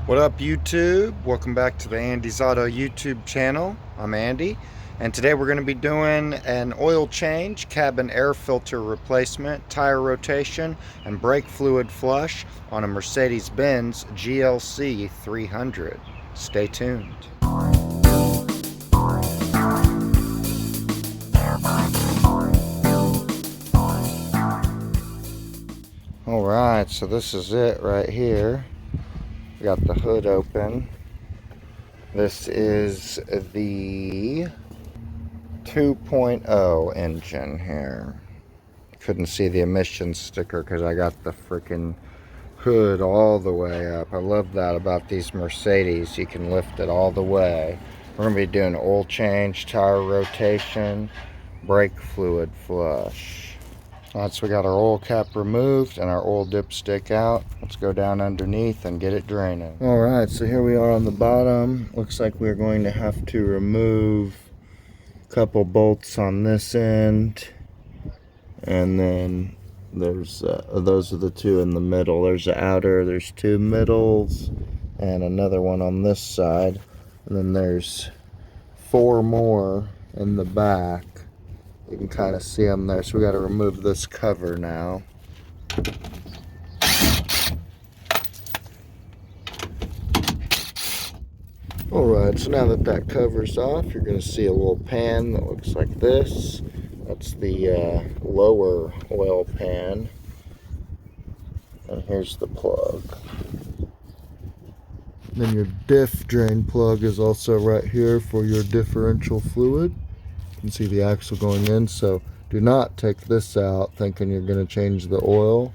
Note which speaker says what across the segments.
Speaker 1: What up, YouTube? Welcome back to the Andy's Auto YouTube channel. I'm Andy, and today we're going to be doing an oil change, cabin air filter replacement, tire rotation, and brake fluid flush on a Mercedes-Benz GLC300. Stay tuned. Alright, so this is it right here. We got the hood open. This is the 2.0 engine here. Couldn't see the emissions sticker because I got the freaking hood all the way up. I love that about these Mercedes. You can lift it all the way. We're going to be doing oil change, tire rotation, brake fluid flush. Alright, so we got our oil cap removed and our oil dipstick out. Let's go down underneath and get it draining. Alright, so here we are on the bottom. Looks like we're going to have to remove a couple bolts on this end. And then there's those are the two in the middle. There's the outer, there's two middles, and another one on this side. And then there's four more in the back. You can kind of see them there, so we got to remove this cover now. Alright, so now that that cover's off, you're going to see a little pan that looks like this. That's the lower oil pan. And here's the plug. Then your diff drain plug is also right here for your differential fluid. You can see the axle going in, so do not take this out thinking you're going to change the oil.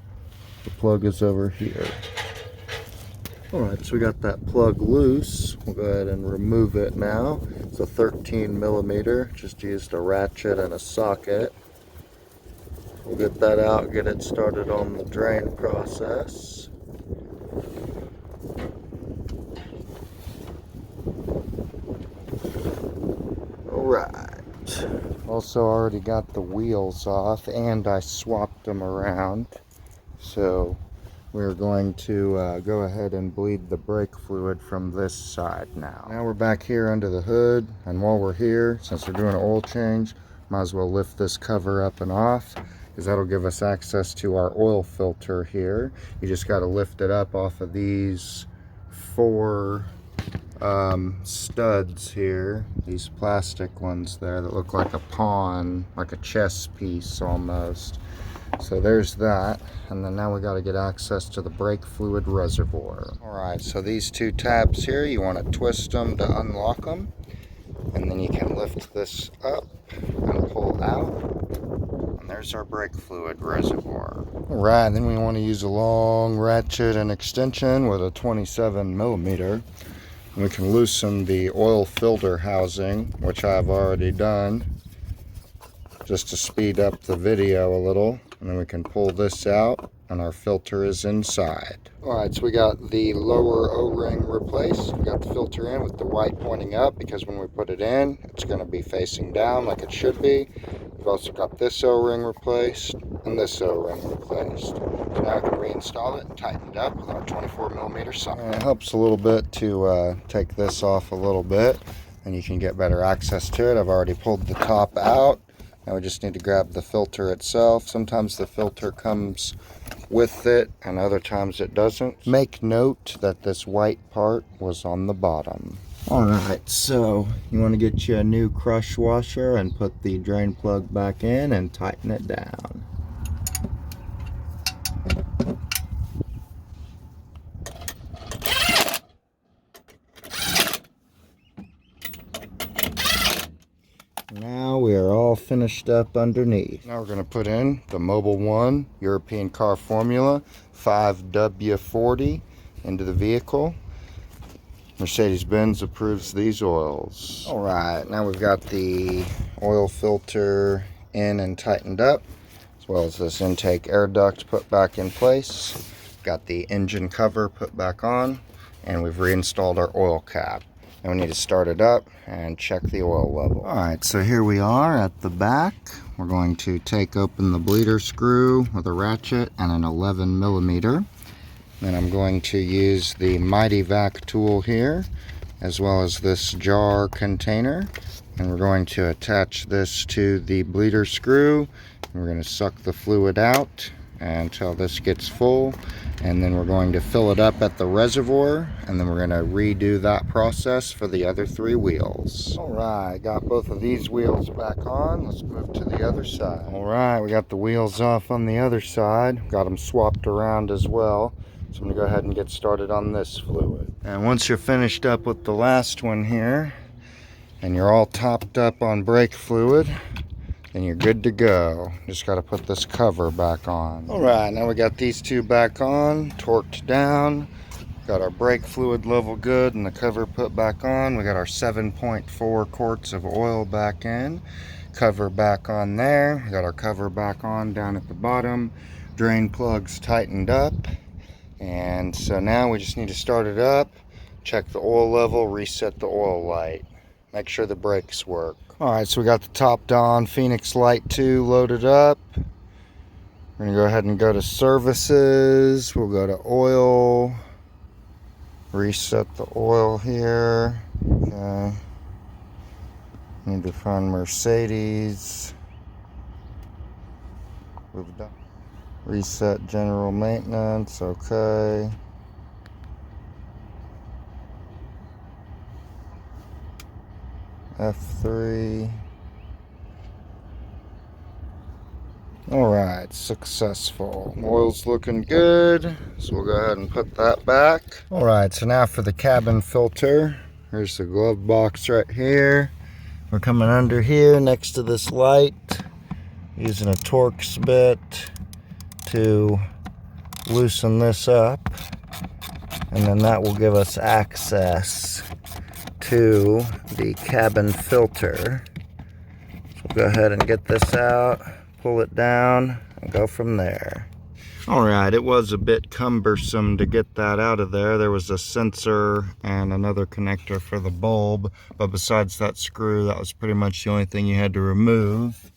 Speaker 1: The plug is over here. Alright, so we got that plug loose. We'll go ahead and remove it now. It's a 13 millimeter, just used a ratchet and a socket. We'll get that out, get it started on the drain process. Alright. Also already got the wheels off and I swapped them around. So we're going to go ahead and bleed the brake fluid from this side now. Now we're back here under the hood, and while we're here, since we're doing an oil change, might as well lift this cover up and off, because that'll give us access to our oil filter here. You just got to lift it up off of these four studs here, these plastic ones there that look like a pawn, like a chess piece almost. So there's that, and then now we got to get access to the brake fluid reservoir. Alright, so these two tabs here, you want to twist them to unlock them, and then you can lift this up and pull out, and there's our brake fluid reservoir. Alright, then we want to use a long ratchet and extension with a 27 millimeter. We can loosen the oil filter housing, which I've already done, just to speed up the video a little. And then we can pull this out, and our filter is inside. Alright, so we got the lower O-ring replaced. We got the filter in with the white pointing up, because when we put it in, it's going to be facing down like it should be. We've also got this O-ring replaced, and this O-ring replaced. So now I can reinstall it and tighten it up with our 24 millimeter socket. It helps a little bit to take this off a little bit, and you can get better access to it. I've already pulled the top out. Now we just need to grab the filter itself. Sometimes the filter comes with it, and other times it doesn't. Make note that this white part was on the bottom. Alright, so you want to get you a new crush washer and put the drain plug back in and tighten it down. Now we are all finished up underneath. Now we're going to put in the Mobil 1 European Car Formula 5W40 into the vehicle. Mercedes-Benz approves these oils. Alright, now we've got the oil filter in and tightened up, as well as this intake air duct put back in place. Got the engine cover put back on, and we've reinstalled our oil cap. And we need to start it up and check the oil level. Alright, so here we are at the back. We're going to take open the bleeder screw with a ratchet and an 11 millimeter. Then I'm going to use the Mighty Vac tool here, as well as this jar container. And we're going to attach this to the bleeder screw. We're going to suck the fluid out until this gets full. And then we're going to fill it up at the reservoir. And then we're going to redo that process for the other 3 wheels. Alright, got both of these wheels back on. Let's move to the other side. Alright, we got the wheels off on the other side. Got them swapped around as well. So I'm going to go ahead and get started on this fluid. And once you're finished up with the last one here, and you're all topped up on brake fluid, then you're good to go. Just got to put this cover back on. Alright, now we got these 2 back on, torqued down. Got our brake fluid level good and the cover put back on. We got our 7.4 quarts of oil back in. Cover back on there. We got our cover back on down at the bottom. Drain plugs tightened up. And so now we just need to start it up, check the oil level, reset the oil light, make sure the brakes work. Alright, so we got the top on Phoenix Light 2 loaded up. We're going to go ahead and go to services. We'll go to oil, reset the oil here. Okay. Need to find Mercedes. We've done. Reset general maintenance, okay. F3. Alright, successful. Oil's looking good, so we'll go ahead and put that back. Alright, so now for the cabin filter. Here's the glove box right here. We're coming under here next to this light, using a Torx bit to loosen this up, and then that will give us access to the cabin filter. So we'll go ahead and get this out, pull it down, and go from there. Alright, it was a bit cumbersome to get that out of there. There was a sensor and another connector for the bulb, but besides that screw, that was pretty much the only thing you had to remove.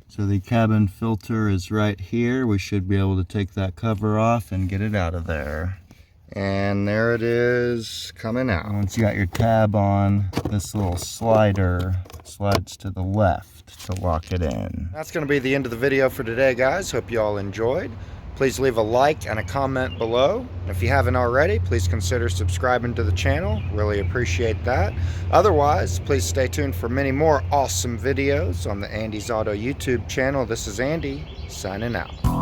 Speaker 1: So the cabin filter is right here. We should be able to take that cover off and get it out of there. And there it is, coming out. Once you got your tab on, this little slider slides to the left to lock it in. That's going to be the end of the video for today, guys. Hope you all enjoyed. Please leave a like and a comment below. And if you haven't already, please consider subscribing to the channel. Really appreciate that. Otherwise, please stay tuned for many more awesome videos on the Andy's Auto YouTube channel. This is Andy, signing out.